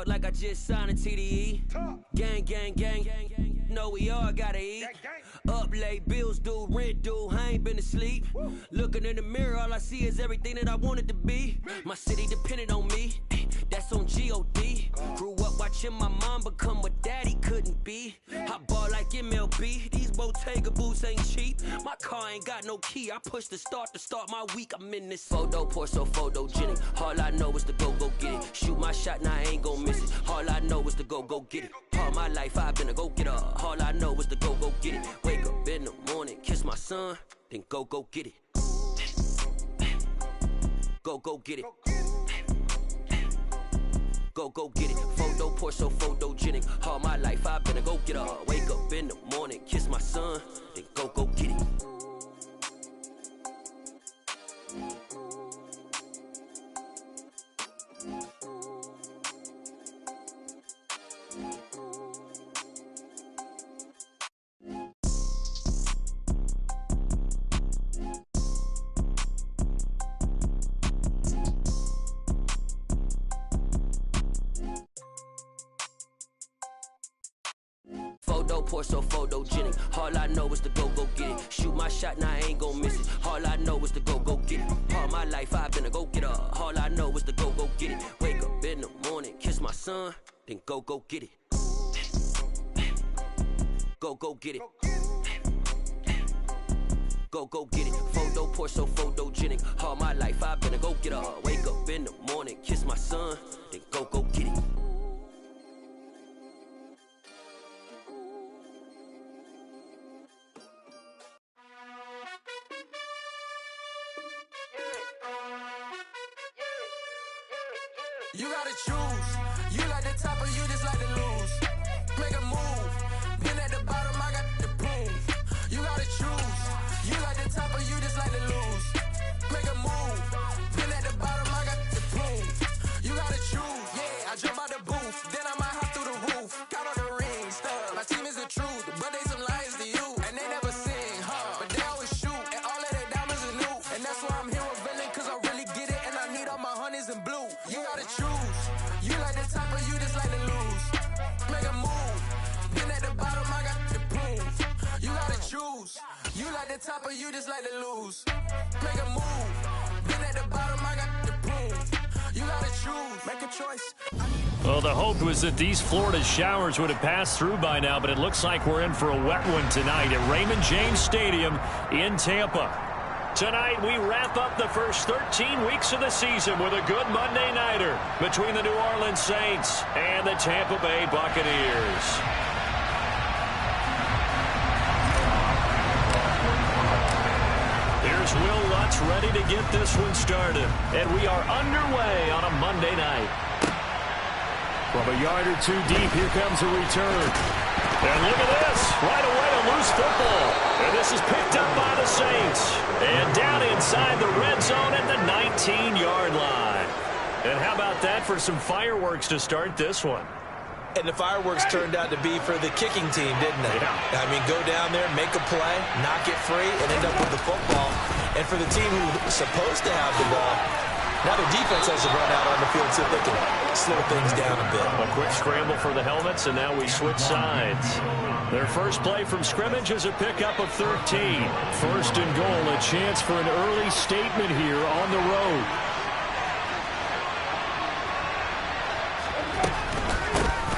like I just signed a TDE. Gang, gang, gang, gang, gang. No, we all gotta eat. Up late, bills due, rent due, I ain't been asleep. Looking in the mirror, all I see is everything that I wanted to be. My city depended on me, that's on G.O.D. Grew up watching my mom become what daddy couldn't be. I ball like MLB, these Bottega boots ain't cheap. My car ain't got no key, I push the start to start my week. I'm in this photo, pour so photogenic. All I know is to go get it. Shoot my shot, now I ain't gon' miss it. All I know is to go get it. All my life I've been a go-getter. All I know is to go get it. Wake up in the morning, kiss my son, then go get it. Go get it. Go get it. Photo, pour so photogenic. All my life I've been a go-getter. Wake up in the morning, kiss my son, then go get it. Photo, pour so photogenic. All I know is to go get it. Shoot my shot, now I ain't gon' miss it. All I know is to go get it. All my life I've been a go-getter. All I know is to go get it. Wake up in the morning, kiss my son, then go get it. Go get it. Go get it. Photo, pour so photogenic. All my life I've been a go-getter. Wake up in the morning, kiss my son, then go get it. You gotta choose. You like the top or you just like to lose. Make a move. Been at the bottom, I got the proof. You gotta choose. You like the top or you just like to lose. Make a move. Been at the bottom, I got the proof. You gotta choose. Yeah, I jump out the booth, then I might hop through the roof. Count on the rings, stuff. My team is the truth, but they some liars to you. And they never sing, huh? But they always shoot, and all of their diamonds are new. And that's why I'm here with Villain, cause I really get it. And I need all my honeys in blue. You gotta choose. You like the top or you just like to lose. Make a move. Been at the bottom, I got the proof. You gotta choose. You like the top or you just like to lose. Make a move. Been at the bottom, I got the proof. You gotta choose. Make a choice. Well, the hope was that these Florida showers would have passed through by now, but it looks like we're in for a wet one tonight at Raymond James Stadium in Tampa. Tonight, we wrap up the first 13 weeks of the season with a good Monday nighter between the New Orleans Saints and the Tampa Bay Buccaneers. Here's Will Lutz ready to get this one started. And we are underway on a Monday night. From a yard or two deep, here comes a return. And look at this. Right away, a loose football. And this is picked up by the Saints. And down inside the red zone at the 19-yard line. And how about that for some fireworks to start this one? And the fireworks turned out to be for the kicking team, didn't they? Yeah. I mean, go down there, make a play, knock it free, and end up with the football. And for the team who's supposed to have the ball, now the defense has to run out on the field so they can slow things down a bit. A quick scramble for the helmets, and now we switch sides. Their first play from scrimmage is a pickup of 13. First and goal, a chance for an early statement here on the road.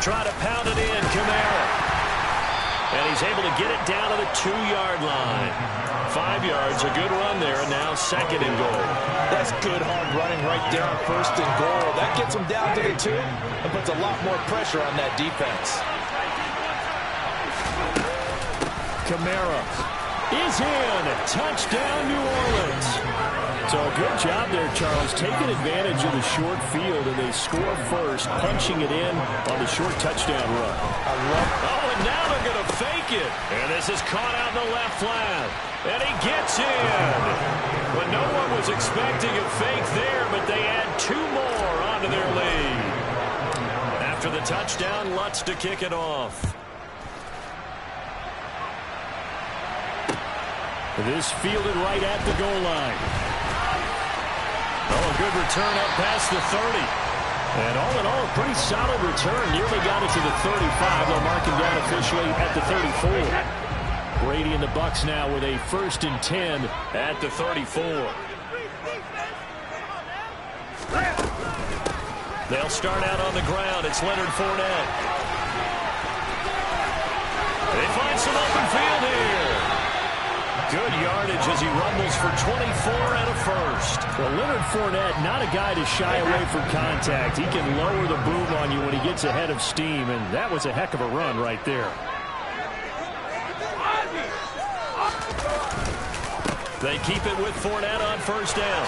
Try to pound it in, Kamara. And he's able to get it down to the 2-yard line. 5 yards, a good run there, and now second and goal. That's good hard running right there on first and goal. That gets them down to the 2 and puts a lot more pressure on that defense. Kamara is in. Touchdown, New Orleans. So a good job there, Charles, taking advantage of the short field, and they score first, punching it in on the short touchdown run. Oh, and now they're going to fake it. And this is caught out in the left flat. And he gets in. But no one was expecting a fake there, but they add 2 more onto their lead. After the touchdown, Lutz to kick it off. This fielded right at the goal line. Oh, a good return up past the 30. And all in all, a pretty solid return. Nearly got it to the 35. They'll mark him down officially at the 34. Brady and the Bucs now with a 1st and 10 at the 34. They'll start out on the ground. It's Leonard Fournette. They find some open field here. Good yardage as he rumbles for 24 and a 1st. Well, Leonard Fournette, not a guy to shy away from contact. He can lower the boom on you when he gets ahead of steam, and that was a heck of a run right there. They keep it with Fournette on 1st down.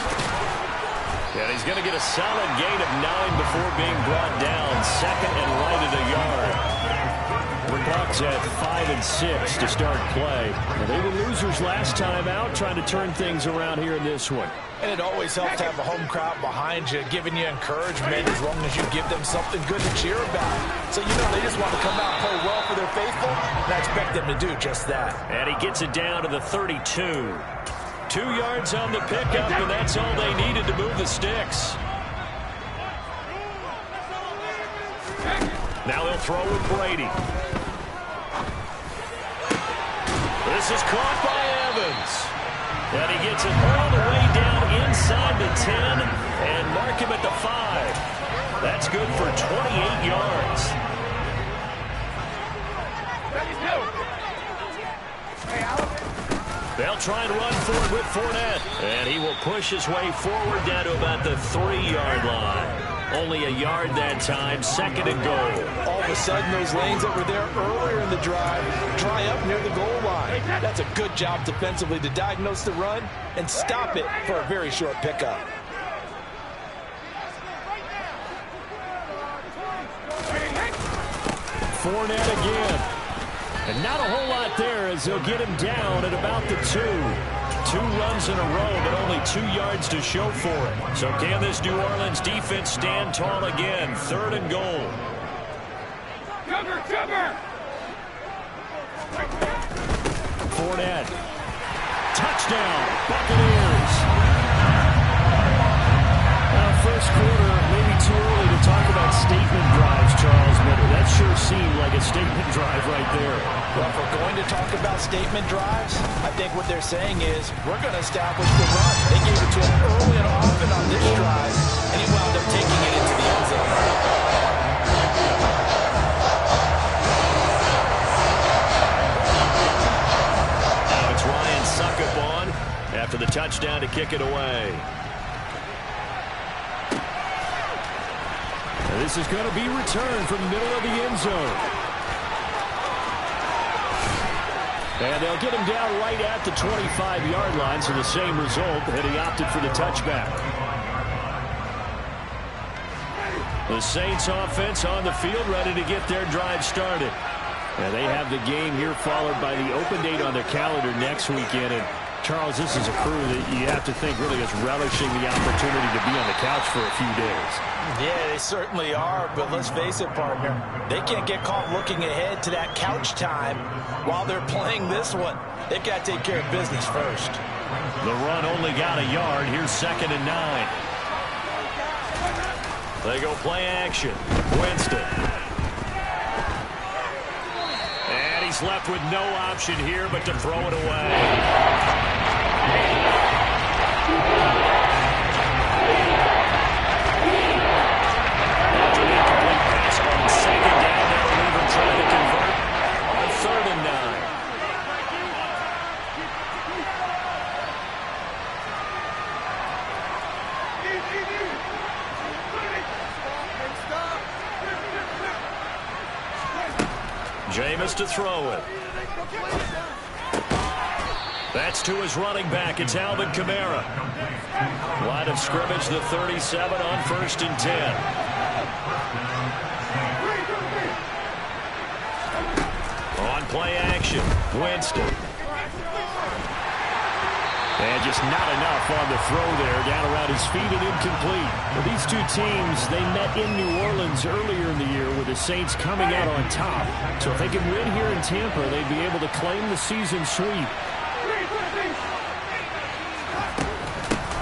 And he's going to get a solid gain of 9 before being brought down. 2nd and right at a yard. The Bucs at 5 and 6 to start play. And they were losers last time out, trying to turn things around here in this one. And it always helps to have a home crowd behind you, giving you encouragement as long as you give them something good to cheer about. So, you know, they just want to come out and play well for their faithful, and I expect them to do just that. And he gets it down to the 32. 2 yards on the pickup, and that's all they needed to move the sticks. Now they'll throw with Brady. This is caught by Evans. And he gets it all the way down inside the 10 and mark him at the 5. That's good for 28 yards. They'll try and run for it with Fournette. And he will push his way forward down to about the 3-yard line. Only a yard that time, 2nd and goal. All of a sudden, those lanes that were there earlier in the drive dry up near the goal line. That's a good job defensively to diagnose the run and stop it for a very short pickup. Fournette again. And not a whole lot there as they'll get him down at about the 2. 2 runs in a row, but only 2 yards to show for it. So can this New Orleans defense stand tall again? 3rd and goal. Cover! Fournette. Touchdown, Buccaneers. First quarter, maybe too early to talk about statement drives, Charles, but that sure seemed like a statement drive right there. Well, if we're going to talk about statement drives, I think what they're saying is we're going to establish the run. They gave it to him early and often on this drive, and he wound up taking it into the end zone. Now it's Ryan Succop on after the touchdown to kick it away. This is going to be returned from the middle of the end zone. And they'll get him down right at the 25-yard line, so the same result, and he opted for the touchback. The Saints offense on the field, ready to get their drive started. And they have the game here followed by the open date on their calendar next weekend. And Charles, this is a crew that you have to think really is relishing the opportunity to be on the couch for a few days. Yeah, they certainly are, but let's face it, partner. They can't get caught looking ahead to that couch time while they're playing this one. They've got to take care of business first. The run only got a yard. Here's 2nd and 9. They go play action. Winston. And he's left with no option here but to throw it away. Jameis to throw it. That's to his running back. It's Alvin Kamara. Line of scrimmage, the 37 on 1st and 10. On play action, Winston. And just not enough on the throw there. Down around his feet and incomplete. Well, these two teams, they met in New Orleans earlier in the year with the Saints coming out on top. So if they can win here in Tampa, they'd be able to claim the season sweep.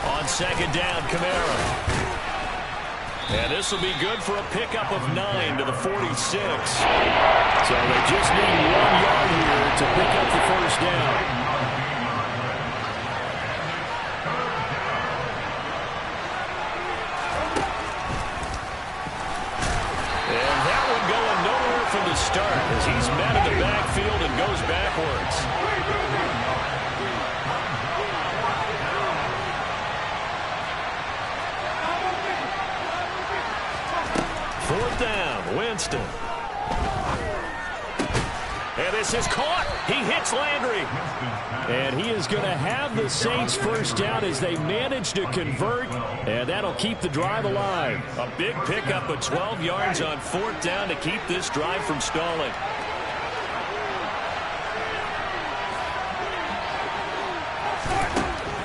On 2nd down, Kamara. And this will be good for a pickup of 9 to the 46. So they just need 1 yard here to pick up the first down. From the start as he's met in the backfield and goes backwards. 4th down, Winston. And this is caught. He hits Landry. And he is going to have the Saints first down as they manage to convert. And that'll keep the drive alive. A big pickup of 12 yards on 4th down to keep this drive from stalling.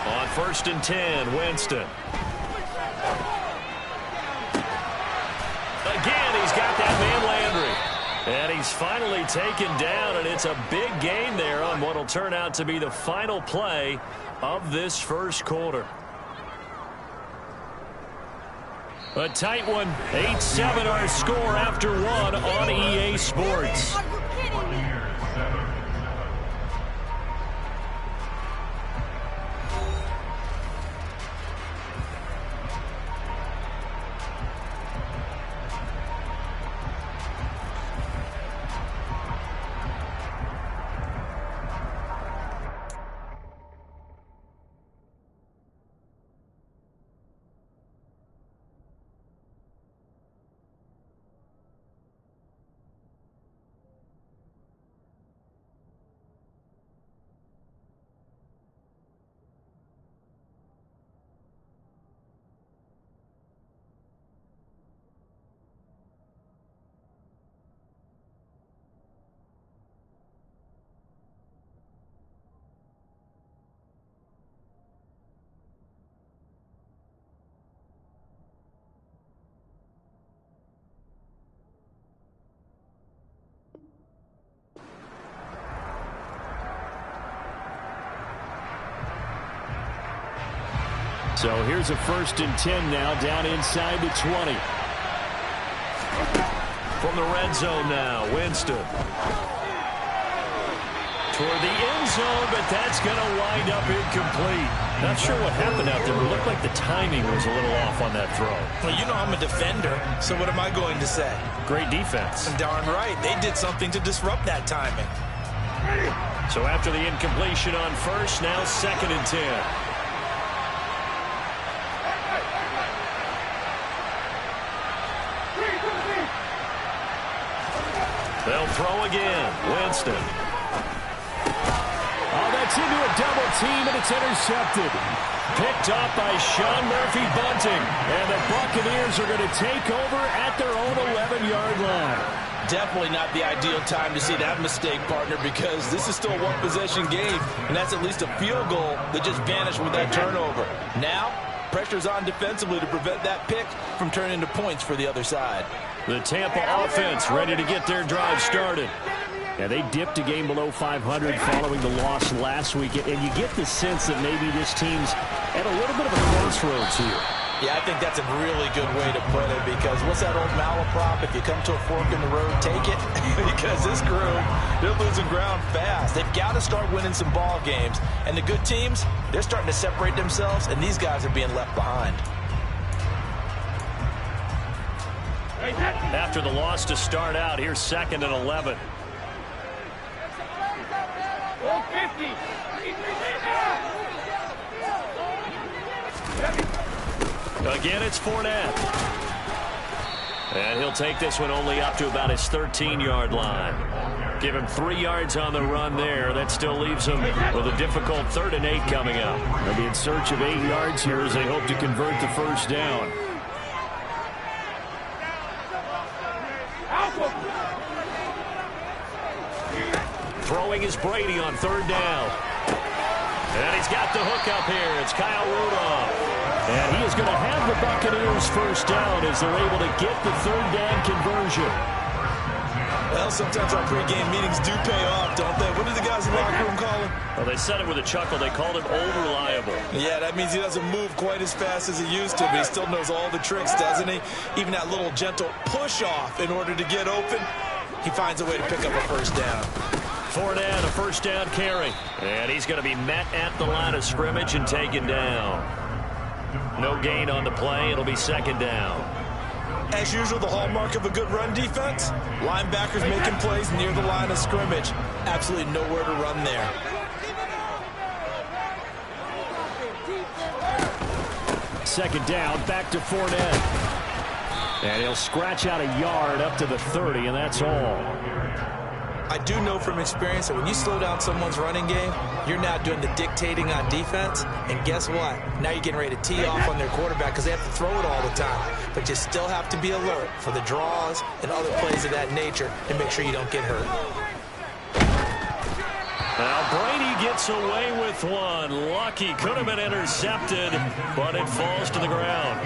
On 1st and 10, Winston. Again, he's got that man Landry. And he's finally taken down, and it's a big gain there on what will turn out to be the final play of this first quarter. A tight one, 8-7 our score after 1 on EA Sports. So here's a 1st and 10 now down inside the 20. From the red zone now, Winston. Toward the end zone, but that's going to wind up incomplete. Not sure what happened out there, but it looked like the timing was a little off on that throw. Well, you know I'm a defender, so what am I going to say? Great defense. Darn right. They did something to disrupt that timing. So after the incompletion on 1st, now 2nd and 10. They'll throw again. Winston. Oh, that's into a double team, and it's intercepted. Picked off by Sean Murphy-Bunting. And the Buccaneers are going to take over at their own 11-yard line. Definitely not the ideal time to see that mistake, partner, because this is still a one-possession game, and that's at least a field goal that just vanished with that turnover. Now, pressure's on defensively to prevent that pick from turning into points for the other side. The Tampa offense ready to get their drive started. Yeah, they dipped a game below 500 following the loss last week, and you get the sense that maybe this team's at a little bit of a crossroads here. Yeah, I think that's a really good way to put it, because what's that old malaprop? If you come to a fork in the road, take it. Because this crew, they're losing ground fast. They've got to start winning some ball games. And the good teams, they're starting to separate themselves, and these guys are being left behind. After the loss to start out, here's 2nd and 11. Again, it's Fournette. And he'll take this one only up to about his 13-yard line. Give him 3 yards on the run there. That still leaves him with a difficult 3rd and 8 coming up. They'll be in search of 8 yards here as they hope to convert the first down. Throwing is Brady on 3rd down. And he's got the hook up here. It's Kyle Rudolph. And he is going to have the Buccaneers first down as they're able to get the 3rd down conversion. Well, sometimes our pregame meetings do pay off, don't they? What did the guys in the locker room call him? Well, they said it with a chuckle. They called him over-reliable. Yeah, that means he doesn't move quite as fast as he used to, but he still knows all the tricks, doesn't he? Even that little gentle push-off in order to get open, he finds a way to pick up a first down. Fournette, a first down carry. And he's going to be met at the line of scrimmage and taken down. No gain on the play. It'll be second down. As usual, the hallmark of a good run defense, linebackers making plays near the line of scrimmage. Absolutely nowhere to run there. Second down, back to Fournette. And he'll scratch out a yard up to the 30, and that's all. I do know from experience that when you slow down someone's running game, you're now doing the dictating on defense. And guess what? Now you're getting ready to tee off on their quarterback because they have to throw it all the time. But you still have to be alert for the draws and other plays of that nature and make sure you don't get hurt. Now Brady gets away with one. Lucky, could have been intercepted, but it falls to the ground.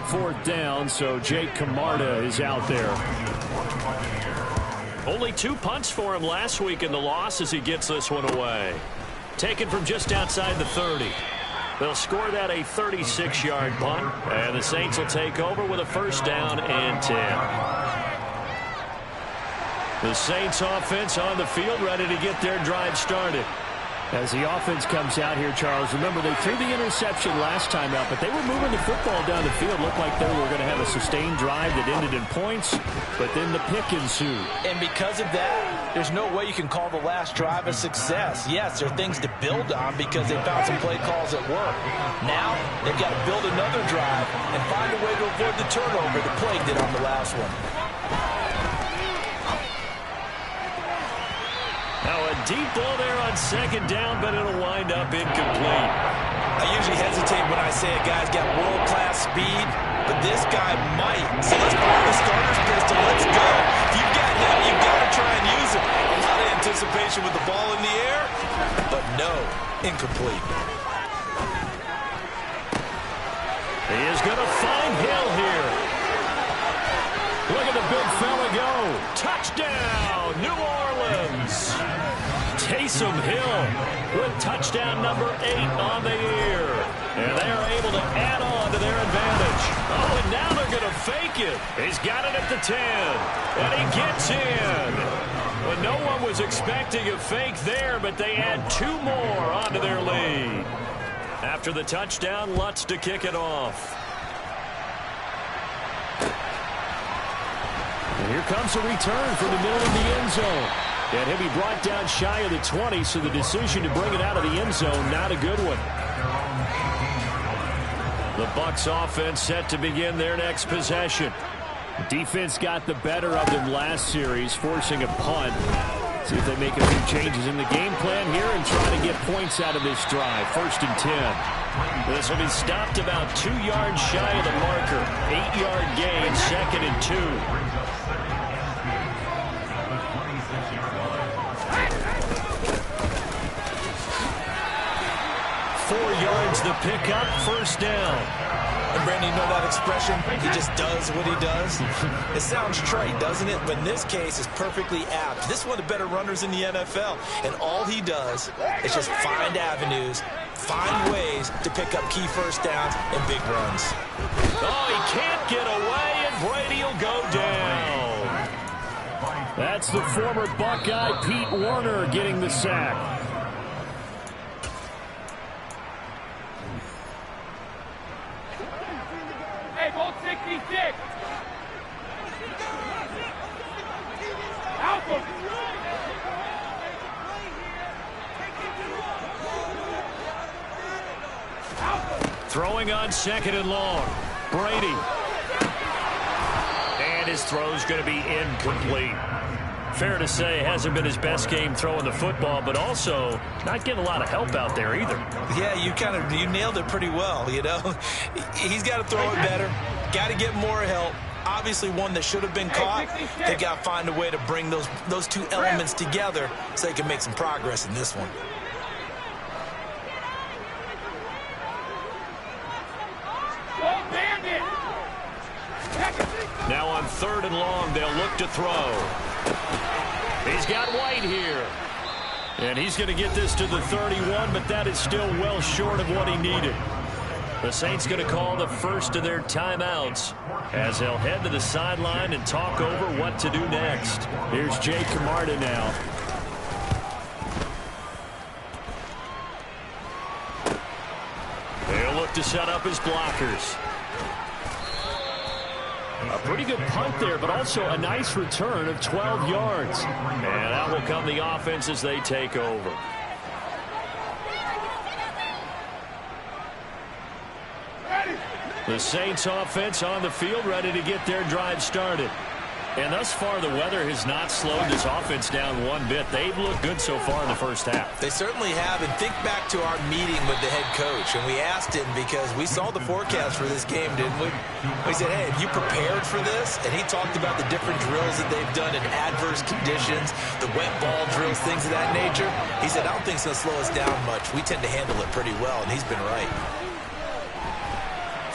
Fourth down, so Jake Camarda is out there. Only 2 punts for him last week in the loss as he gets this one away. Taken from just outside the 30. They'll score that a 36-yard punt, and the Saints will take over with a first down and 10. The Saints offense on the field, ready to get their drive started. As the offense comes out here, Charles, remember they threw the interception last time out, but they were moving the football down the field. Looked like they were going to have a sustained drive that ended in points, but then the pick ensued. And because of that, there's no way you can call the last drive a success. Yes, there are things to build on because they found some play calls at work. Now, they've got to build another drive and find a way to avoid the turnover that plagued it on the last one. Now a deep ball there on second down, but it'll wind up incomplete. I usually hesitate when I say a guy's got world-class speed, but this guy might. So let's fire the starter's pistol. Let's go. If you've got him, you've got to try and use it. A lot of anticipation with the ball in the air, but no, incomplete. He is going to find Hill here. Look at the big fella go. Touchdown, New Orleans. Taysom Hill with touchdown number 8 on the year. And they are able to add on to their advantage. Oh, and now they're going to fake it. He's got it at the 10. And he gets in. Well, no one was expecting a fake there, but they add 2 more onto their lead. After the touchdown, Lutz to kick it off. And here comes a return from the middle of the end zone. And he'll be brought down shy of the 20, so the decision to bring it out of the end zone, not a good one. The Bucs offense set to begin their next possession. Defense got the better of them last series, forcing a punt. See if they make a few changes in the game plan here and try to get points out of this drive. First and 10. This will be stopped about 2 yards shy of the marker. 8-yard gain, second and 2. 4 yards the pickup, first down. And Brandon, you know that expression? He just does what he does. It sounds trite, doesn't it? But in this case, it's perfectly apt. This is one of the better runners in the NFL. And all he does is just find avenues, find ways to pick up key first downs and big runs. Oh, he can't get away, and Brady will go down. That's the former Buckeye Pete Werner getting the sack. Hey, ball 66. Out for Throwing on second and long. Brady. And his throw's going to be incomplete. Fair to say, hasn't been his best game throwing the football, but also not getting a lot of help out there either. Yeah, you nailed it pretty well, you know. He's got to throw it better. Got to get more help. Obviously one that should have been caught. They got to find a way to bring those 2 elements together so they can make some progress in this one. Now on third and long, they'll look to throw. He's got White here. And he's going to get this to the 31, but that is still well short of what he needed. The Saints going to call the first of their timeouts as they'll head to the sideline and talk over what to do next. Here's Jake Camarda now. They'll look to set up his blockers. A pretty good punt there, but also a nice return of 12 yards. And that will come the offense as they take over. The Saints offense on the field, ready to get their drive started. And thus far, the weather has not slowed this offense down one bit. They've looked good so far in the first half. They certainly have. And think back to our meeting with the head coach. And we asked him because we saw the forecast for this game, didn't we? We said, hey, have you prepared for this? And he talked about the different drills that they've done in adverse conditions, the wet ball drills, things of that nature. He said, I don't think it's going to slow us down much. We tend to handle it pretty well, and he's been right.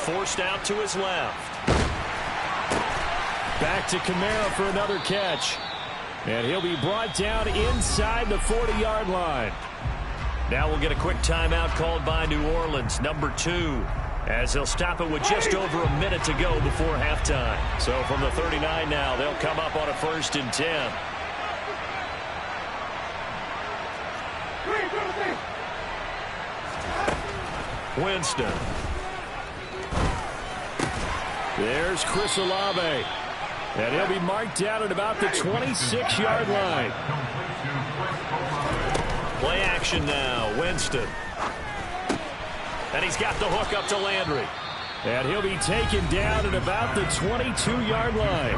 Forced out to his left. Back to Kamara for another catch. And he'll be brought down inside the 40-yard line. Now we'll get a quick timeout called by New Orleans, number 2, as they'll stop it with just over a minute to go before halftime. So from the 39 now, they'll come up on a 1st and 10. Winston. There's Chris Olave. And he'll be marked down at about the 26-yard line. Play action now, Winston. And he's got the hook up to Landry. And he'll be taken down at about the 22-yard line.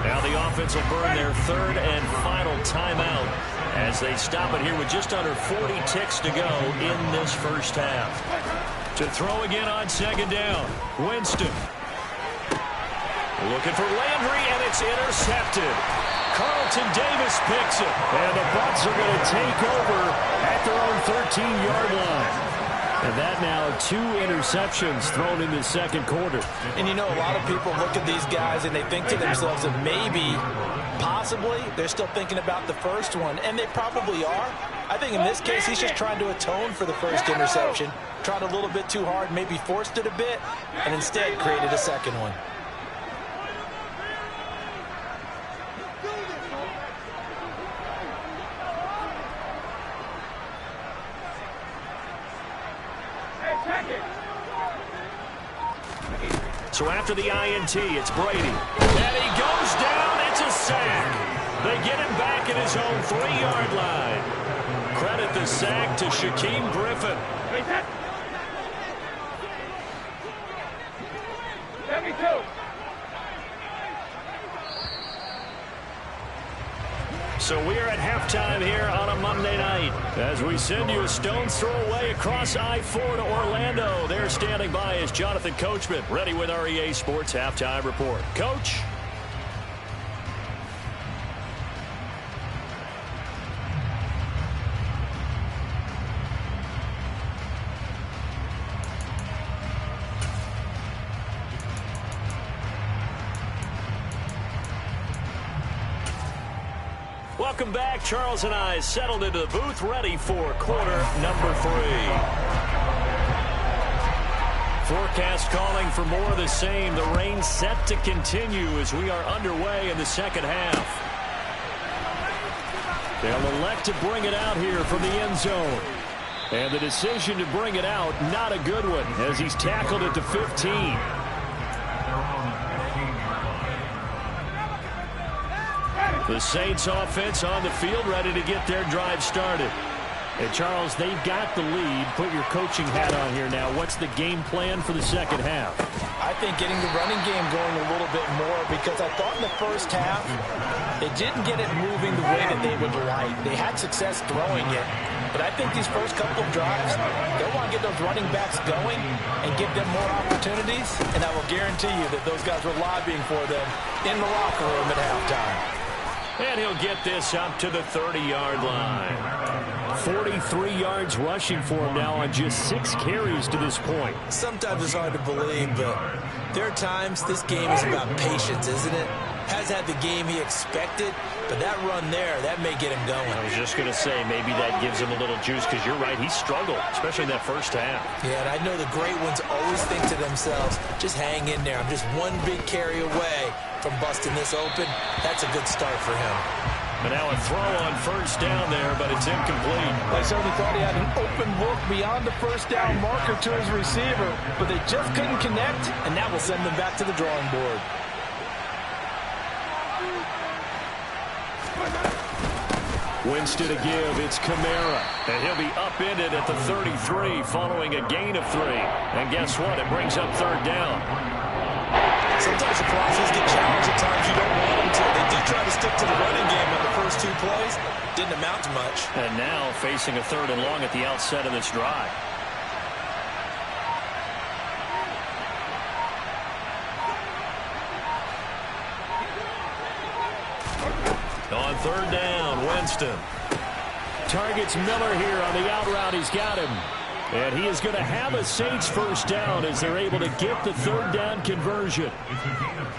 Now the offense will burn their 3rd and final timeout as they stop it here with just under 40 ticks to go in this first half. To throw again on 2nd down, Winston. Looking for Landry, and it's intercepted. Carlton Davis picks it. And the Bucs are going to take over at their own 13-yard line. And that now 2 interceptions thrown in the 2nd quarter. And you know, a lot of people look at these guys and they think to themselves that maybe, possibly, they're still thinking about the first one. And they probably are. I think in this case, he's just trying to atone for the first interception. Tried a little bit too hard, maybe forced it a bit, and instead created a second one. So after the INT, it's Brady. And he goes down. It's a sack. They get him back at his own 3-yard line. Credit the sack to Shaquem Griffin. So we are at halftime here on a Monday night as we send you a stone's throw away across I-4 to Orlando. There standing by is Jonathan Coachman, ready with our EA Sports Halftime Report. Coach? Welcome back. Charles and I settled into the booth, ready for quarter number 3. Forecast calling for more of the same. The rain set to continue as we are underway in the second half. They'll elect to bring it out here from the end zone. And the decision to bring it out, not a good one, as he's tackled at the 15. The Saints offense on the field, ready to get their drive started. And Charles, they've got the lead. Put your coaching hat on here now. What's the game plan for the second half? I think getting the running game going a little bit more, because I thought in the first half they didn't get it moving the way that they would like. They had success throwing it, but I think these first couple of drives, they'll want to get those running backs going and give them more opportunities, and I will guarantee you that those guys were lobbying for them in the locker room at halftime. And he'll get this up to the 30-yard line. 43 yards rushing for him now on just 6 carries to this point. Sometimes it's hard to believe, but there are times this game is about patience, isn't it? has had the game he expected, but that run there, that may get him going. I was just going to say, maybe that gives him a little juice, because you're right, he struggled, especially in that first half. Yeah, and I know the great ones always think to themselves, just hang in there. I'm just one big carry away from busting this open. That's a good start for him. But now a throw on first down there, but it's incomplete. They certainly thought he had an open look beyond the first down marker to his receiver, but they just couldn't connect, and that will send them back to the drawing board. Winston to give, it's Kamara. And he'll be upended at the 33 following a gain of 3. And guess what? It brings up third down. Sometimes the process get challenged at times you don't want them to. They did try to stick to the running game on the first 2 plays. Didn't amount to much. And now facing a 3rd and long at the outset of this drive. On 3rd down, Winston. Targets Miller here on the out route. He's got him. And he is going to have a Saints first down as they're able to get the 3rd down conversion.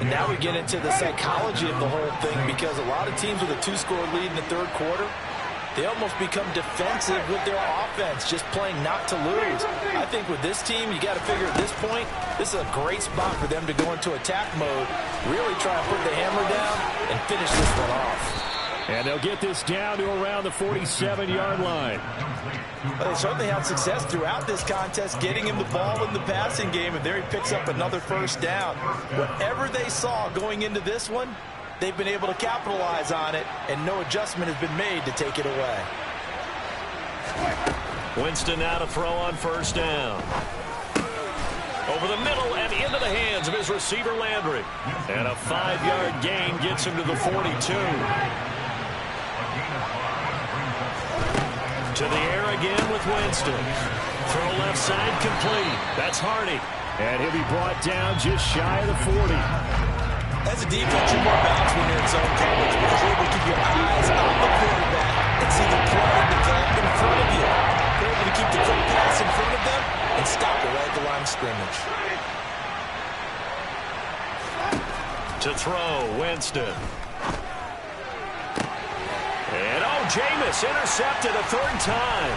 And now we get into the psychology of the whole thing, because a lot of teams with a 2-score lead in the 3rd quarter, they almost become defensive with their offense, just playing not to lose. I think with this team, you got to figure at this point, this is a great spot for them to go into attack mode, really try and put the hammer down and finish this one off. And they'll get this down to around the 47-yard line. Well, they certainly had success throughout this contest, getting him the ball in the passing game, and there he picks up another first down. Whatever they saw going into this one, they've been able to capitalize on it, and no adjustment has been made to take it away. Winston now to throw on first down. Over the middle and into the hands of his receiver, Landry. And a 5-yard gain gets him to the 42. To the air again with Winston. Throw left side complete. That's Hardy. And he'll be brought down just shy of the 40. As a defense, you're more balanced when you're in zone coverage, because you're able to keep your eyes on the quarterback and see the play develop in front of you. They're able to keep the quick pass in front of them and stop it right at the line of scrimmage. To throw, Winston. And Jameis intercepted a 3rd time.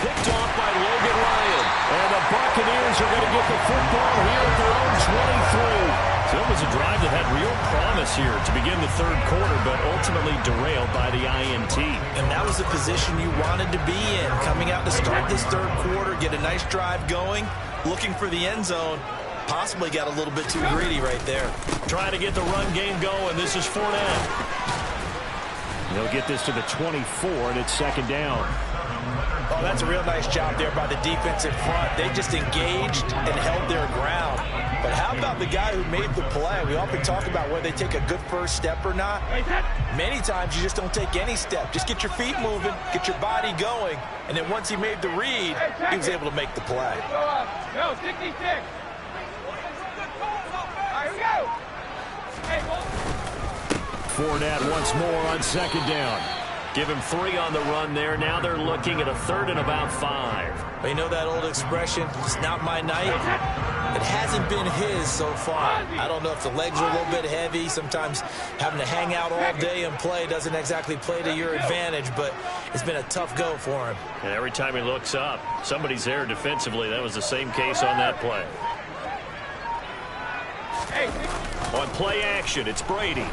Picked off by Logan Ryan. And the Buccaneers are going to get the football here at their own 23. So it was a drive that had real promise here to begin the 3rd quarter, but ultimately derailed by the INT. And that was the position you wanted to be in, coming out to start this 3rd quarter, get a nice drive going, looking for the end zone. Possibly got a little bit too greedy right there. Trying to get the run game going. This is Fournette. They'll get this to the 24, and it's 2nd down. Oh, that's a real nice job there by the defense in front. They just engaged and held their ground. But how about the guy who made the play? We often talk about whether they take a good first step or not. Many times you just don't take any step. Just get your feet moving, get your body going, and then once he made the read, he was able to make the play. No, 66. All right, here we go. Hey, Fournette once more on 2nd down. Give him 3 on the run there. Now they're looking at a 3rd and about 5. Well, you know that old expression, it's not my night? It hasn't been his so far. I don't know if the legs are a little bit heavy. Sometimes having to hang out all day and play doesn't exactly play to your advantage, but it's been a tough go for him. And every time he looks up, somebody's there defensively. That was the same case on that play. On play action, it's Brady.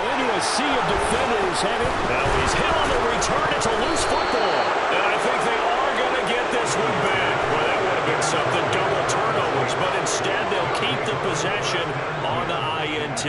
Into a sea of defenders. Now he's hit on the return. It's a loose football. And I think they are going to get this one back. Well, that would have been something. Double turnovers. But instead, they'll keep the possession on the INT.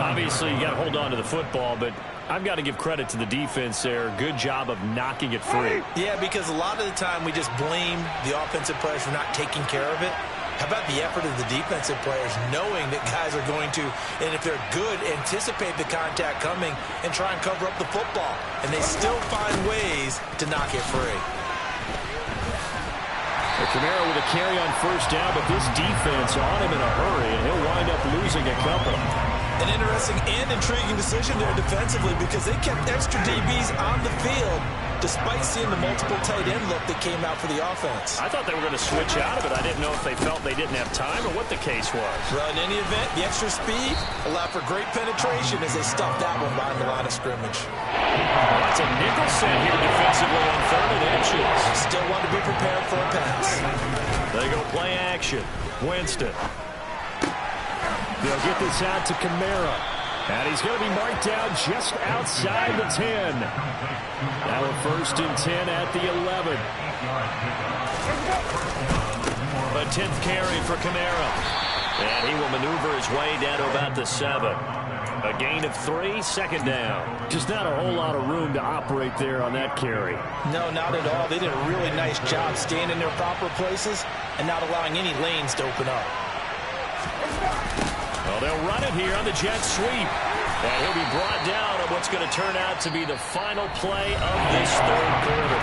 Obviously, you got to hold on to the football, but I've got to give credit to the defense there. Good job of knocking it free. Yeah, because a lot of the time we just blame the offensive players for not taking care of it. How about the effort of the defensive players knowing that guys are going to, and if they're good, anticipate the contact coming and try and cover up the football. And they still find ways to knock it free. Kamara with a carry on first down, but this defense on him in a hurry, and he'll wind up losing a couple. An interesting interesting and intriguing decision there defensively because they kept extra DBs on the field despite seeing the multiple tight end look that came out for the offense. I thought they were going to switch out of it. I didn't know if they felt they didn't have time or what the case was. Well, in any event, the extra speed allowed for great penetration as they stuffed that one behind the line of scrimmage. That's a nickel set here defensively on 3rd and inches. Still want to be prepared for a pass. They go play action. Winston. They'll get this out to Kamara. And he's going to be marked down just outside the 10. Now a 1st and 10 at the 11. A 10th carry for Kamara. And he will maneuver his way down to about the 7. A gain of 3, 2nd down. Just not a whole lot of room to operate there on that carry. No, not at all. They did a really nice job staying in their proper places and not allowing any lanes to open up. Well, they'll run it here on the jet sweep. And he'll be brought down on what's going to turn out to be the final play of this 3rd quarter.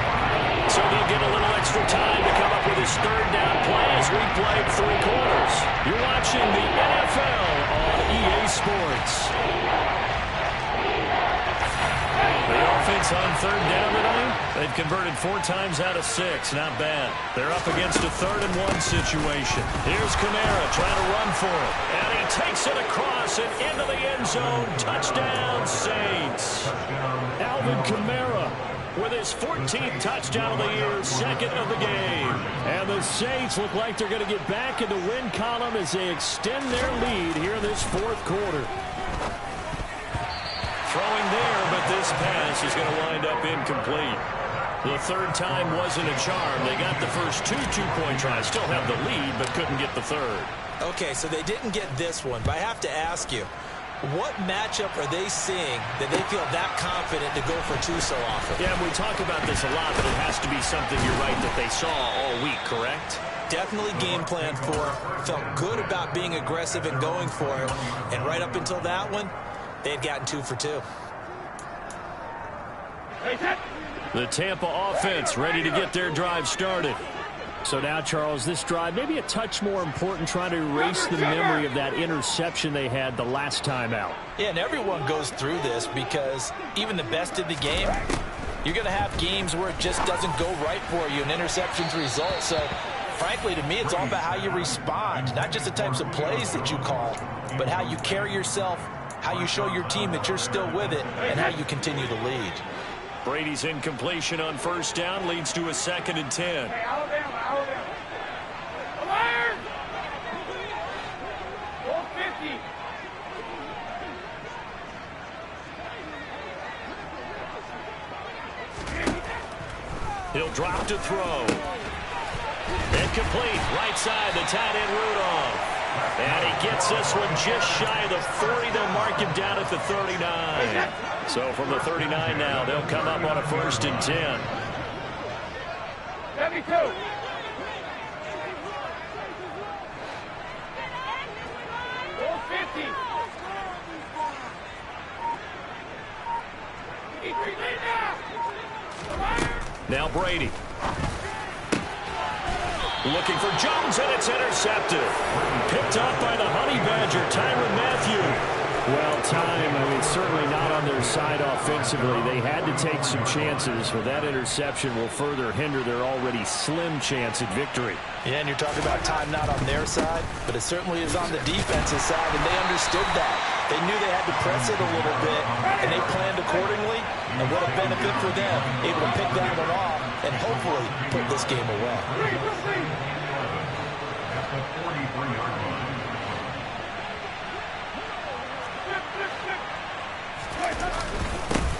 So they'll get a little extra time to come up with his 3rd down play as we play 3 quarters. You're watching the NFL on EA Sports. The offense on 3rd down tonight, they've converted 4 times out of 6. Not bad. They're up against a 3rd and 1 situation. Here's Kamara trying to run for it. And he takes it across and into the end zone. Touchdown, Saints. Alvin Kamara with his 14th touchdown of the year, 2nd of the game. And the Saints look like they're going to get back in the win column as they extend their lead here in this 4th quarter. Throwing there, but this pass is going to wind up incomplete. The 3rd time wasn't a charm. They got the first 2 two-point tries. Still have the lead, but couldn't get the 3rd. Okay, so they didn't get this one, but I have to ask you, what matchup are they seeing that they feel that confident to go for 2 so often? Yeah, we talk about this a lot, but it has to be something, you're right, that they saw all week, correct? Definitely game planned for. Felt good about being aggressive and going for it. And right up until that one, they had gotten 2 for 2. The Tampa offense ready to get their drive started. So now, Charles, this drive maybe a touch more important, trying to erase the memory of that interception they had the last time out. Yeah, and everyone goes through this because even the best in the game, you're going to have games where it just doesn't go right for you, and interceptions result. So, frankly, to me, it's all about how you respond, not just the types of plays that you call, but how you carry yourself, how you show your team that you're still with it, and how you continue to lead. Brady's incompletion on 1st down leads to a 2nd and 10. He'll drop to throw. Incomplete. Right side, the tight end Rudolph. And he gets this one just shy of the 40. They'll mark him down at the 39. So from the 39 now, they'll come up on a 1st and 10. 72. Now Brady. Looking for Jones, and it's intercepted. Picked up by the Honey Badger, Tyrann Mathieu. Well, time, I mean, certainly not on their side offensively. They had to take some chances, but that interception will further hinder their already slim chance at victory. Yeah, and you're talking about time not on their side, but it certainly is on the defensive side, and they understood that. They knew they had to press it a little bit, and they planned accordingly, and what a benefit for them, able to pick that one off and hopefully put this game away.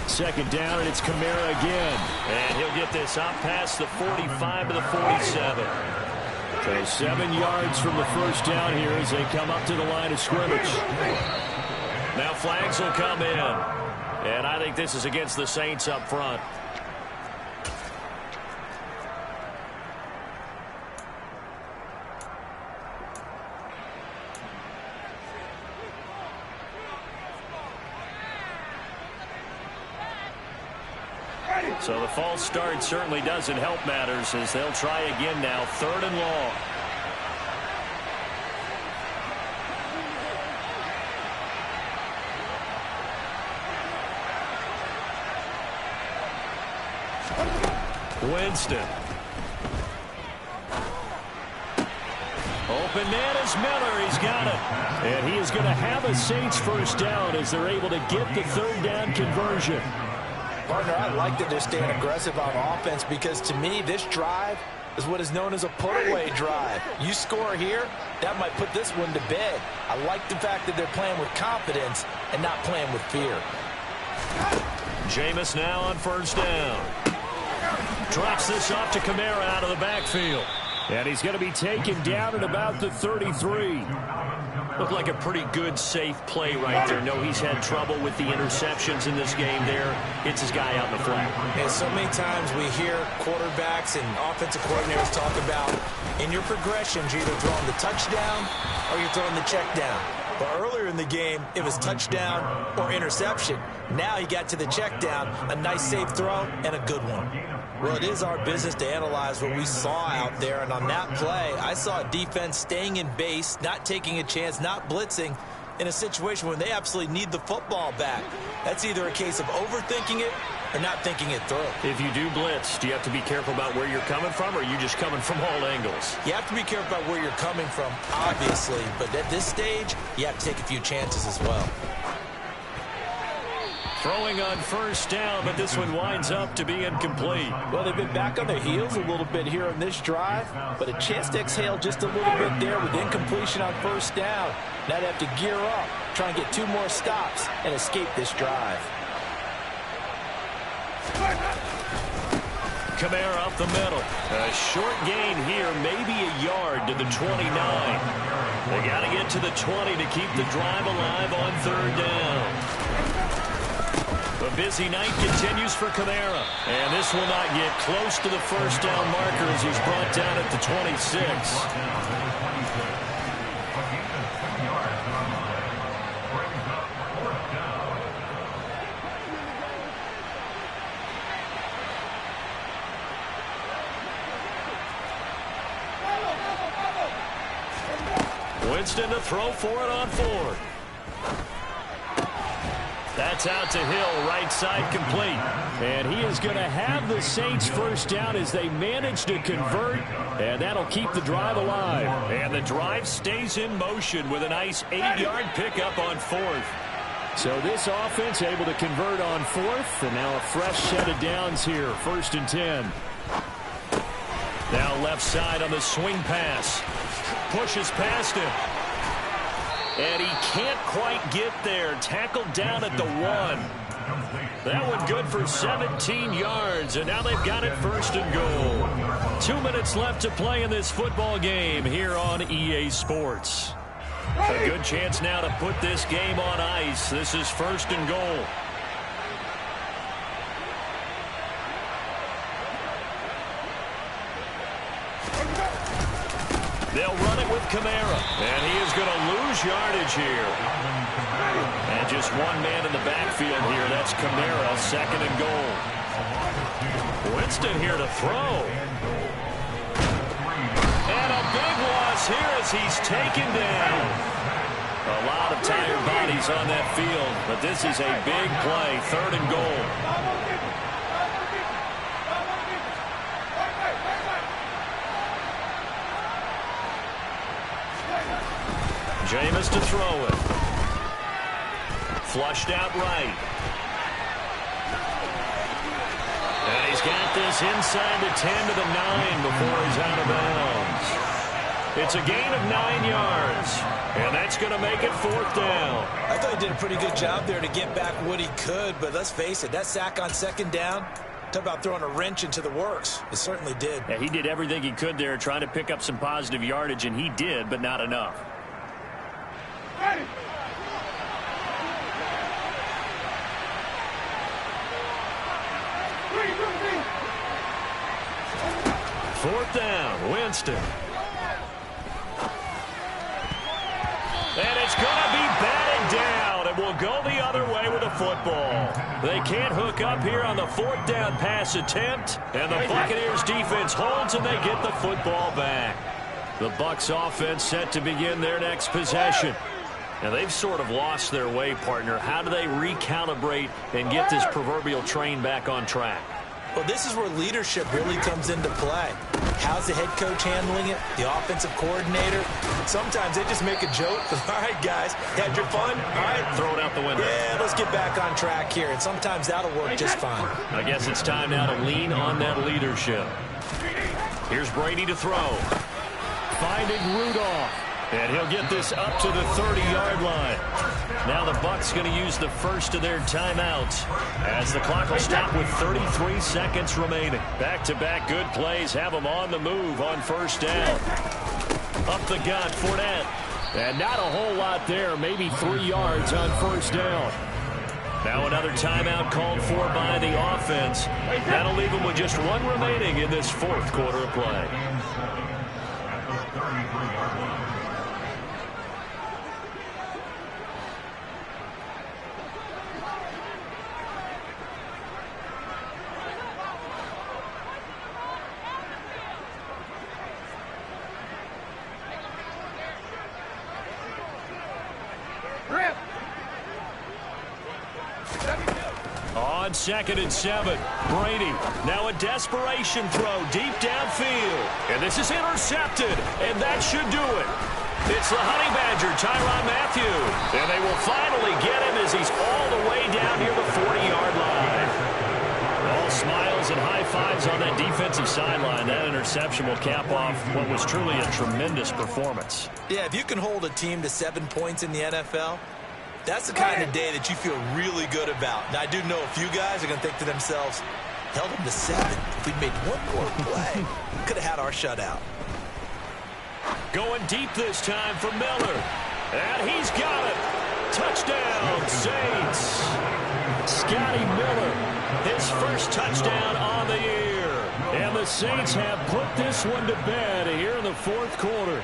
Second down, and it's Kamara again. And he'll get this out past the 45 to the 47. So 7 yards from the first down here as they come up to the line of scrimmage. Now flags will come in. And I think this is against the Saints up front. So the false start certainly doesn't help matters as they'll try again now, 3rd and long. Winston. Open man is Miller. He's got it. And he is going to have a Saints first down as they're able to get the third down conversion. Partner, I like that they're staying aggressive on offense because to me this drive is what is known as a put-away drive. You score here, that might put this one to bed. I like the fact that they're playing with confidence and not playing with fear. Jameis now on first down. Drops this off to Kamara out of the backfield. And he's going to be taken down at about the 33. Looked like a pretty good, safe play right there. No, he's had trouble with the interceptions in this game there. Hits his guy out in the flat. And so many times we hear quarterbacks and offensive coordinators talk about in your progressions, you're either throwing the touchdown or you're throwing the check down. But earlier in the game, it was touchdown or interception. Now he got to the check down, a nice safe throw, and a good one. Well, it is our business to analyze what we saw out there, and on that play, I saw a defense staying in base, not taking a chance, not blitzing, in a situation where they absolutely need the football back. That's either a case of overthinking it or not thinking it through. If you do blitz, do you have to be careful about where you're coming from, or are you just coming from all angles? You have to be careful about where you're coming from, obviously, but at this stage, you have to take a few chances as well. Throwing on first down, but this one winds up to be incomplete. Well, they've been back on their heels a little bit here on this drive, but a chance to exhale just a little bit there with incompletion on first down. Now they have to gear up, try and get 2 more stops, and escape this drive. Kamara up the middle. A short gain here, maybe a yard to the 29. They got to get to the 20 to keep the drive alive on third down. The busy night continues for Kamara. And this will not get close to the first down marker as he's brought down at the 26. Winston to throw for it on 4th. That's out to Hill, right side complete. And he is going to have the Saints first down as they manage to convert, and that'll keep the drive alive. And the drive stays in motion with a nice 8-yard pickup on 4th. So this offense able to convert on 4th, and now a fresh set of downs here, 1st and 10. Now left side on the swing pass. Pushes past him. And he can't quite get there. Tackled down at the 1. That one good for 17 yards. And now they've got it 1st and goal. 2 minutes left to play in this football game here on EA Sports. A good chance now to put this game on ice. This is 1st and goal. They'll run it with Kamara, and he is going to lose yardage here. And just one man in the backfield here. That's Kamara, 2nd and goal. Winston here to throw. And a big loss here as he's taken down. A lot of tired bodies on that field, but this is a big play, 3rd and goal. Jameis to throw it. Flushed out right. And he's got this inside the 10 to the 9 before he's out of bounds. It's a gain of 9 yards. And that's going to make it 4th down. I thought he did a pretty good job there to get back what he could, but let's face it, that sack on 2nd down, talk about throwing a wrench into the works. It certainly did. Yeah, he did everything he could there trying to pick up some positive yardage, and he did, but not enough. Ready. 4th down, Winston. And it's going to be batted down, and will go the other way with the football. They can't hook up here on the 4th down pass attempt, and the Buccaneers defense holds, and they get the football back. The Bucs offense set to begin their next possession. Now, they've sort of lost their way, partner. How do they recalibrate and get this proverbial train back on track? Well, this is where leadership really comes into play. How's the head coach handling it? The offensive coordinator? Sometimes they just make a joke. All right, guys, had your fun? All right. Throw it out the window. Yeah, let's get back on track here. And sometimes that'll work just fine. I guess it's time now to lean on that leadership. Here's Brady to throw. Finding Rudolph. And he'll get this up to the 30-yard line. Now the Bucs going to use the first of their timeouts as the clock will stop with 33 seconds remaining. Back-to-back good plays have them on the move on first down. Up the gut, Fournette. And not a whole lot there, maybe 3 yards on first down. Now another timeout called for by the offense. That'll leave them with just one remaining in this fourth quarter of play. On 2nd and 7, Brady. Now a desperation throw deep downfield. And this is intercepted, and that should do it. It's the Honey Badger, Tyrann Mathieu. And they will finally get him as he's all the way down near the 40-yard line. All smiles and high fives on that defensive sideline. That interception will cap off what was truly a tremendous performance. Yeah, if you can hold a team to 7 points in the NFL, that's the kind of day that you feel really good about. Now, I do know a few guys are going to think to themselves, held them to 7. If we'd made one more play, could have had our shutout. Going deep this time for Miller. And he's got it. Touchdown, Saints. Scotty Miller, his first touchdown on the year. And the Saints have put this one to bed here in the fourth quarter.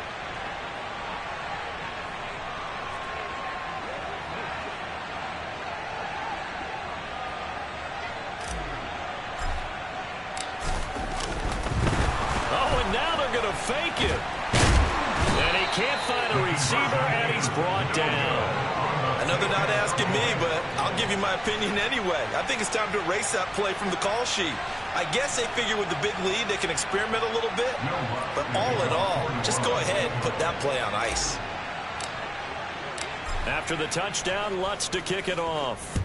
Fake it. And he can't find a receiver, and he's brought down. I know they're not asking me, but I'll give you my opinion anyway. I think it's time to erase that play from the call sheet. I guess they figure with the big lead they can experiment a little bit. But all in all, just go ahead and put that play on ice. After the touchdown, Lutz to kick it off.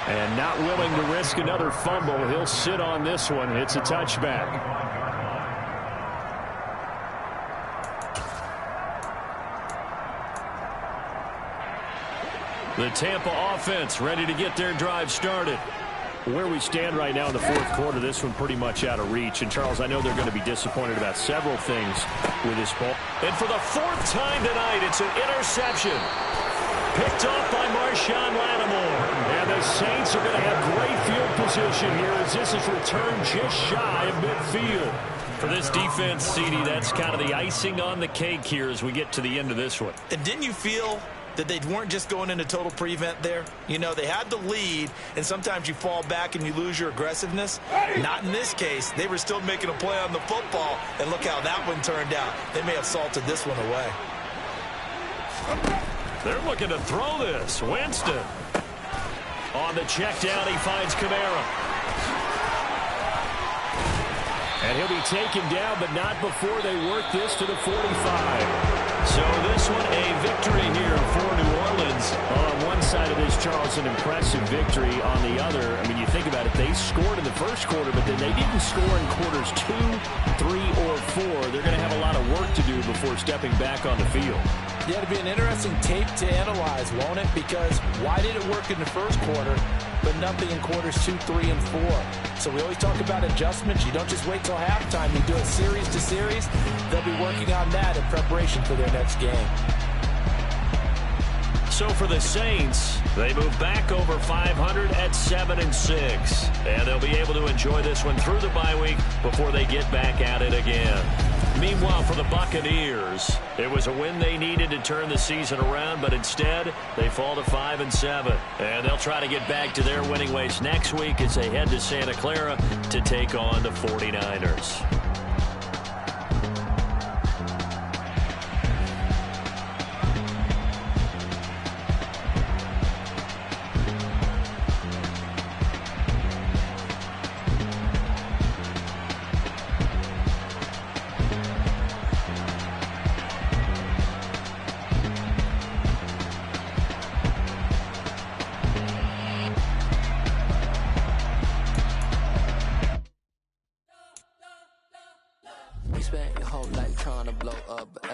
And not willing to risk another fumble. He'll sit on this one. It's a touchback. The Tampa offense ready to get their drive started. Where we stand right now in the fourth quarter, this one pretty much out of reach. And, Charles, I know they're going to be disappointed about several things with this ball. And for the fourth time tonight, it's an interception. Picked off by Marshawn Lattimore. And the Saints are going to have great field position here as this is returned just shy of midfield. For this defense, CD, that's kind of the icing on the cake here as we get to the end of this one. And didn't you feel that they weren't just going into total prevent there? You know, they had the lead, and sometimes you fall back and you lose your aggressiveness. Not in this case. They were still making a play on the football, and look how that one turned out. They may have salted this one away. They're looking to throw this. Winston. On the check down, he finds Kamara. And he'll be taken down, but not before they work this to the 45. So this one a victory here for New Orleans. On one side of this, Charles, an impressive victory. On the other, I mean, you think about it, they scored in the first quarter, but then they didn't score in quarters 2, 3, or 4. They're going to have a lot of work to do before stepping back on the field. Yeah, it'll be an interesting tape to analyze, won't it? Because why did it work in the first quarter, but nothing in quarters 2, 3, and 4? So we always talk about adjustments. You don't just wait till halftime. You do it series to series. They'll be working on that in preparation for their next game. So for the Saints, they move back over 500 at 7-6. And they'll be able to enjoy this one through the bye week before they get back at it again. Meanwhile, for the Buccaneers, it was a win they needed to turn the season around, but instead they fall to 5-7. And they'll try to get back to their winning ways next week as they head to Santa Clara to take on the 49ers.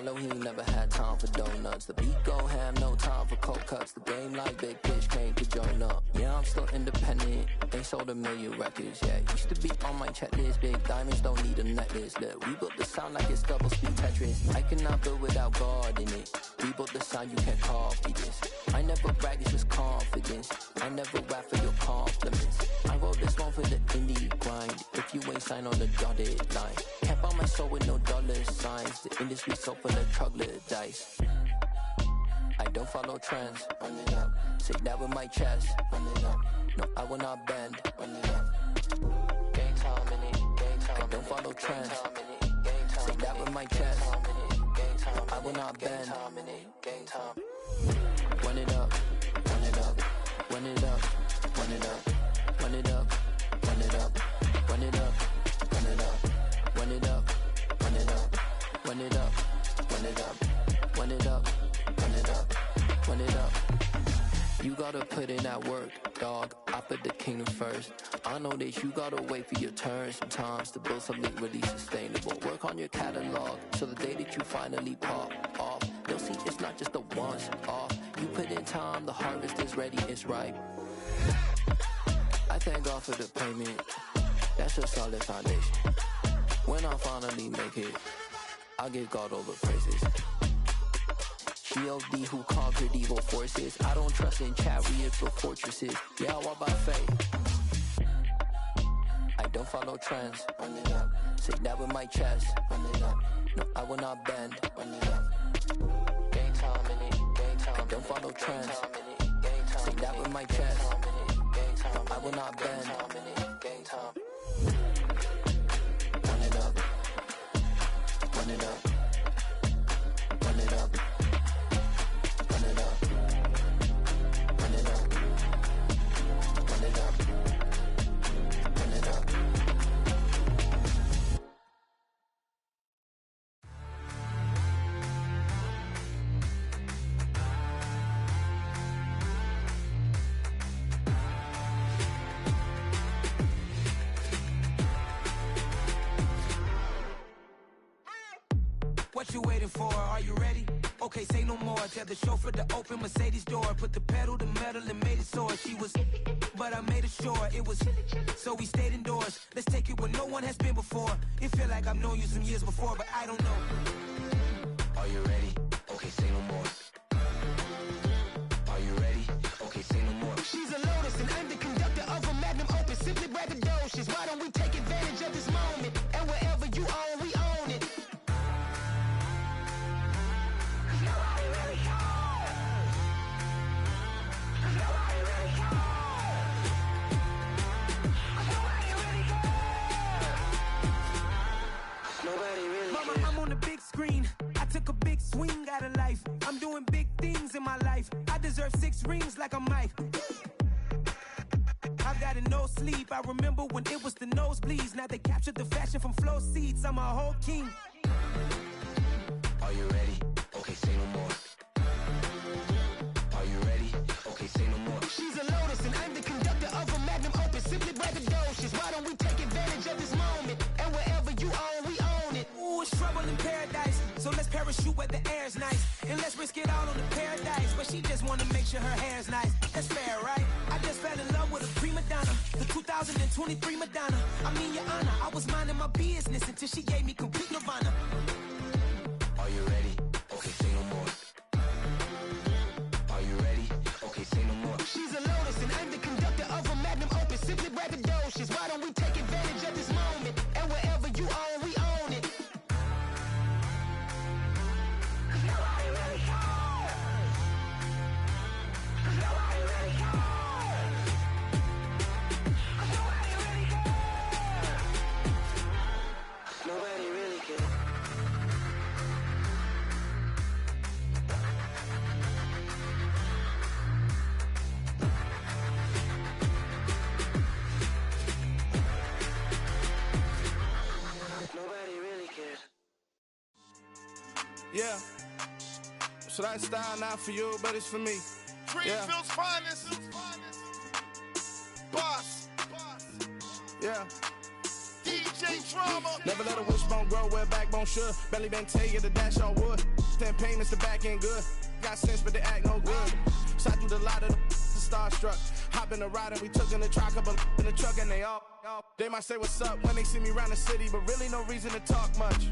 Swallow, he ain't never had time for donuts. The beat go ham, no time for cold cuts. The game like Big Fish came to join up. Yeah, I'm still independent, ain't sold 1 million records yet. Used to be on my checklist, big diamonds don't need a necklace. Look, we built the sound like it's double speed Tetris. I cannot build without God in it. We built the sound, you can't copy this. I never brag, it's just confidence. I never rap for your compliments. I wrote this one for the indie grind. If you ain't signed on the dotted line, can't buy my soul with no dollar signs. The industry so full of troglodytes. I don't follow trends. Run it up. Say that with my chest. Run it up. No, I will not bend. Run it up. Gang time in it. Gang time. I don't follow trends. Say that with my chest. No, I will not bend. Gang time. Run it up. Run it up. Run it up. Run it up. Run it up. Run it up. Run it up. Run it up. Run it up. Run it up. Run it up. Run it up. Run it up. Run it up. Run it up. You gotta put in that work, dog. I put the kingdom first. I know that you gotta wait for your turn sometimes to build something really sustainable. Work on your catalog so the day that you finally pop off, you'll see it's not just a once off. You put in time, the harvest is ready, it's ripe. I thank God for the payment. That's a solid foundation. When I finally make it, I'll give God all the praises. G.O.D. who conquered evil forces. I don't trust in chariots or fortresses. Yeah, I walk by faith. I don't follow trends. Run it up. Say that with my chest. Run it up. No, I will not bend. Run it up. Gang time in it. Gang time. I don't follow trends. Say that with my chest. No, I will not bend. Gang time. Run it up. Run it up. Run it up. Run it up. Run it up. Run it up. Run it up. What you waiting for? Are you ready? Okay, say no more. Tell the chauffeur to open Mercedes door. Put the pedal to metal and made it soar. She was, but I made it sure it was. So we stayed indoors. Let's take it where no one has been before. It feel like I've known you some years before, but I don't know. Are you ready? Okay, say no more. Are you ready? Okay, say no more. She's a Lotus and I'm the conductor of a Magnum Opus. Simply braggadocious. Why don't we take advantage of this moment? And wherever you own, we own it. Mama, I'm on the big screen. I took a big swing out of life. I'm doing big things in my life. I deserve 6 rings like I'm Mike. I've got no sleep. I remember when it was the nosebleeds. Now they captured the fashion from flow seats. I'm a whole king. Are you ready? Okay, say no more. Are you ready? Okay, say no more. She's a Lotus and I'm the conductor of a Magnum Opus. Simply braggadocious. Why don't we take advantage of this moment? And wherever you own, we own it. Ooh, it's trouble in paradise. So let's parachute where the air's nice. And let's risk it all on the paradise. But she just wanna make sure her hair's nice. That's fair, right? I just fell in love with a prima donna. The 2023 Madonna. I mean, your honor, I was minding my business until she gave me complete nirvana. Are you ready? Okay, say no more. Are you ready? Okay, say no more. She's a Lotus and I'm the conductor of a Magnum Opus. Simply braggadocious. Why don't we take advantage of this moment? And wherever you own, we own it. Nobody really cares. Nobody really cares. Nobody really cares. Nobody really cares. Nobody really cares. Yeah. So that style not for you, but it's for me. Greenfield's finest. Boss. Yeah. DJ Drama. Never let a wishbone grow where a backbone should. Belly been tell you the dash all wood. 10 payments, the back end good. Got sense, but they act no good. So I threw the lot of the starstruck. Hop in the ride and we took in the truck, couple in the truck, and they might say what's up when they see me around the city, but really no reason to talk much.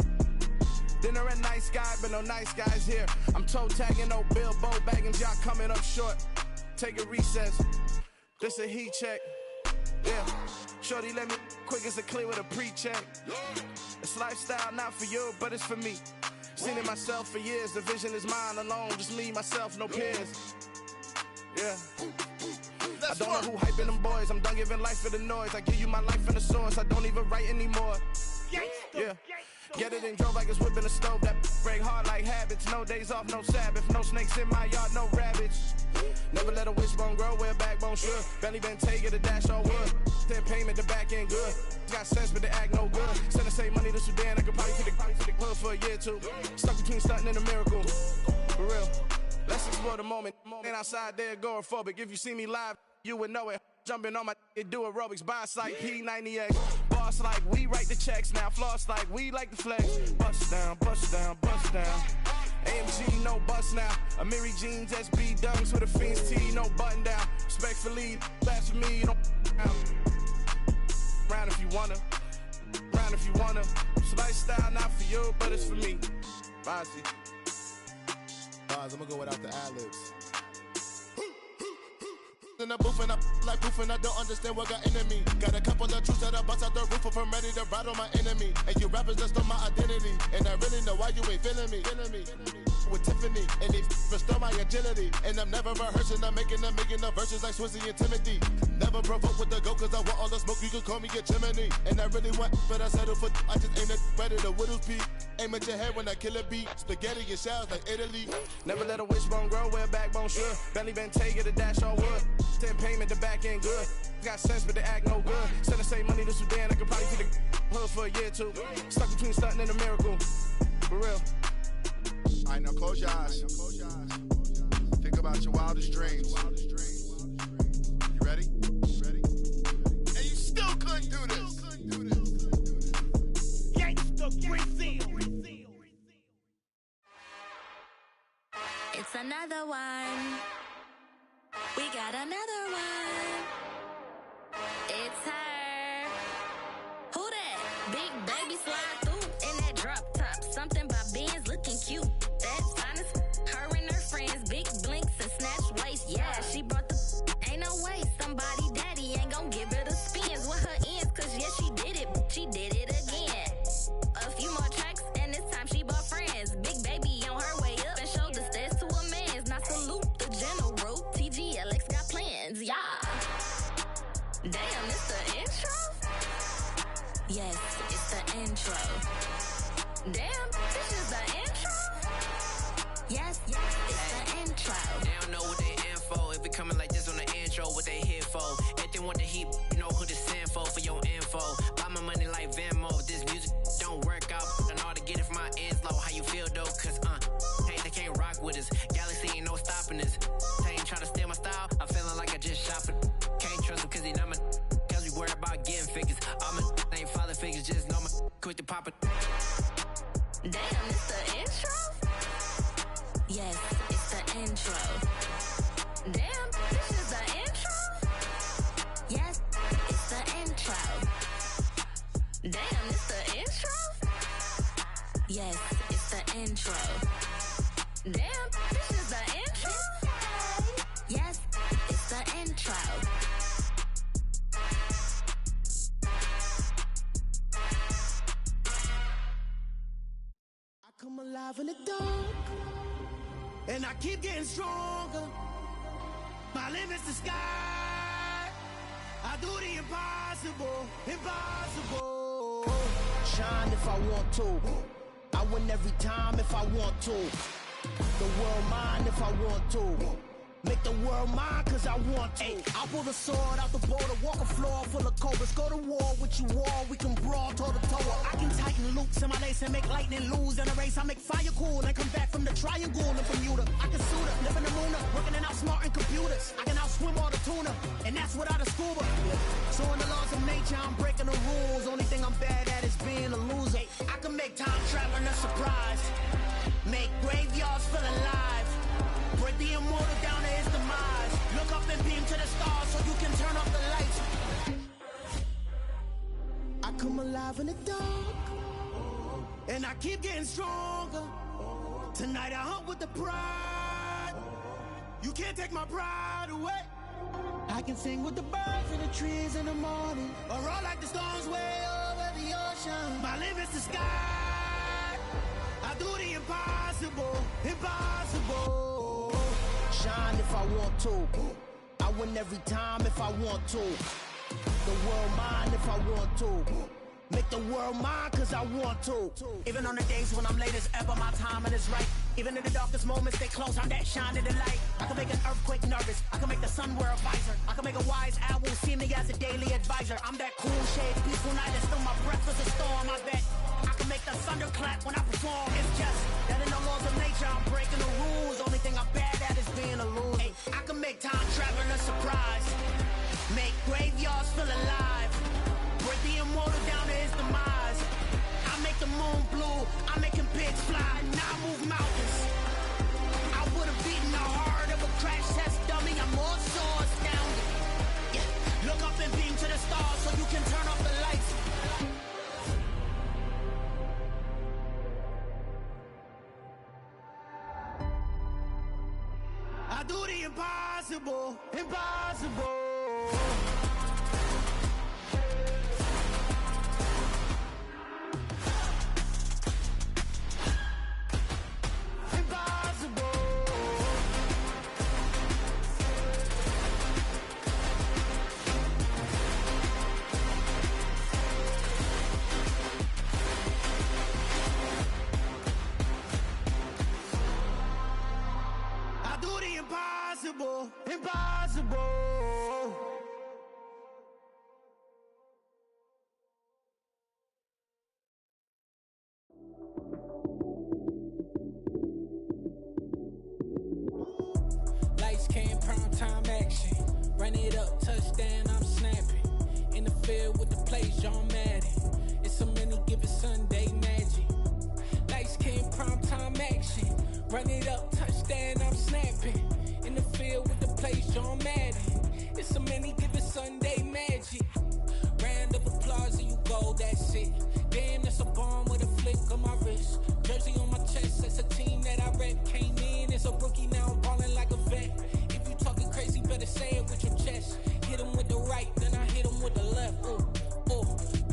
Dinner at Nice Guy, but no nice guys here. I'm toe tagging, no Bilbo bagging, jock coming up short. Take a recess. This a heat check. Yeah. Shorty let me quick as a clear with a pre-check. It's lifestyle, not for you, but it's for me. Seen it myself for years. The vision is mine alone. Just me, myself, no peers. Yeah. I don't know who hyping them boys. I'm done giving life for the noise. I give you my life in the source. I don't even write anymore. Yeah. Get it and drove like it's whipping a stove. That break hard like habits. No days off, no Sabbath. No snakes in my yard, no rabbits. Never let a wishbone grow where a backbone should. Belly been take it, a dash on wood. 10 payment, the back end good. Got sense, but they act no good. Send the same money to Sudan. I could probably take the hood for a year or two. Stuck between stunting and a miracle. For real. Let's explore the moment. Ain't outside there agoraphobic. If you see me live, you would know it. Jumping on my do aerobics, boss like P90X. Boss like we write the checks now. Floss like we like the flex. Bust down, bust down, bust down. AMG, no bust now. Amiri jeans, SB dunks with a Fiends T, no button down. Respectfully, that's for me, you don't round if you wanna. Round if you wanna. It's lifestyle, not for you, but it's for me. Bozzy. I'm gonna go without the ad-libs. In the booth and I like proof and I don't understand what got into me. Got a couple of truths that I bust out the roof if I'm ready to ride on my enemy. And you rappers just stole my identity, and I really know why you ain't feeling me. With Tiffany, and they restore my agility. And I'm never rehearsing, I'm making the verses like Swizzy and Timothy. Never provoke with the go, cause I want all the smoke, you can call me a chimney. And I really want, but I settle for, I just aim at ready to Whittles Peak. Aim at your head when I kill a beat. Spaghetti and shells like Italy. Never let a wishbone grow where a backbone should. Belly been take it, a dash on wood. 10 payment, the back end good. Got sense, but they act no good. Send the same money to Sudan, I could probably take the hood for a year or two. Stuck between stunting and a miracle. For real. Alright, now close your eyes. Think about your wildest dreams. You ready? And you still couldn't do this. Gangsta Brazil. It's another one. We got another one. It's her. Who that? Big baby slide through in that drop top. Something by Benz looking cute. That's fine as her and her friends. Big blinks and snatch waist. Yeah, she brought the ain't no way. Somebody daddy ain't gon' give her the spins with her ends. Cause yeah, she did it. She did it again. A few more tracks and this time she bought friends. Big baby on her way up and showed the stairs to a man's. Now salute the general. TGLX got plans, yeah. Damn, it's the intro? Yes, it's the intro. Damn, this is the intro? Yes, it's the intro. They don't know what they in for. If it coming like this on the intro, what they here for? If they want the heat, you know who to send for your info. Buy my money like Venmo. If this music don't work out, I know how to get it from my ends low. How you feel though? Cause hey, they can't rock with us. Galaxy ain't no stopping us. They ain't trying to steal my style. I'm feeling like I just shop it. Can't trust him cause he not my. Cause we worried about getting figures. All my ain't father figures. Just know my quick to pop it. Damn, it's the intro? Yes, it's the intro. Damn, this is the intro? Yes, it's the intro. Damn, it's the intro? Yes, it's the intro. Damn, this is the intro? Yes, it's the intro. I come alive in the dark, and I keep getting stronger. My limit's the sky. I do the impossible, impossible. Shine if I want to. I win every time if I want to. The world mine if I want to. Make the world mine cause I want to. I pull the sword out the border, walk a floor full of cobras. Go to war with you all, we can brawl toe to toe. I can tighten loops in my lace and make lightning lose in a race. I make fire cool and come back from the triangle in Bermuda. I can suit up, live in the moon, working and outsmarting computers. I can outswim all the tuna, and that's without a scuba. So in the laws of nature, I'm breaking the rules. Only thing I'm bad at is being a loser. I can make time traveling a surprise. Make graveyards feel alive. Break the immortal down to his demise. Look up and beam to the stars so you can turn off the lights. I come alive in the dark, and I keep getting stronger. Tonight I hunt with the pride. You can't take my pride away. I can sing with the birds in the trees in the morning, or roll like the storms way over the ocean. My limit's the sky. I do the impossible, impossible. Shine if I want to. I win every time if I want to. The world mine if I want to. Make the world mine cause I want to. Even on the days when I'm late as ever, my timing is right. Even in the darkest moments, they close, I'm that shining the light. I can make an earthquake nervous, I can make the sun wear a visor. I can make a wise owl see me as a daily advisor. I'm that cool shade, peaceful night, and still my breath is a storm, I bet. I can make the thunder clap when I perform. It's just that in the laws of nature, I'm breaking the rules. Only thing I'm bad at is being a loser. Hey, I can make time travel a surprise. Make graveyards feel alive. Break the immortal down to his demise. I make the moon blue, I'm making pigs fly. Now I move mountains. I would've beaten the heart of a crash test dummy. I'm more so astounded. Yeah. Look up and beam to the stars so you can turn off the lights. I do the impossible, impossible. Impossible, impossible. Lights came, prime time action. Run it up, touchdown, I'm snapping. In the field with the plays, John Madden. It's a many given Sunday magic. Lights came, prime time action. Run it up,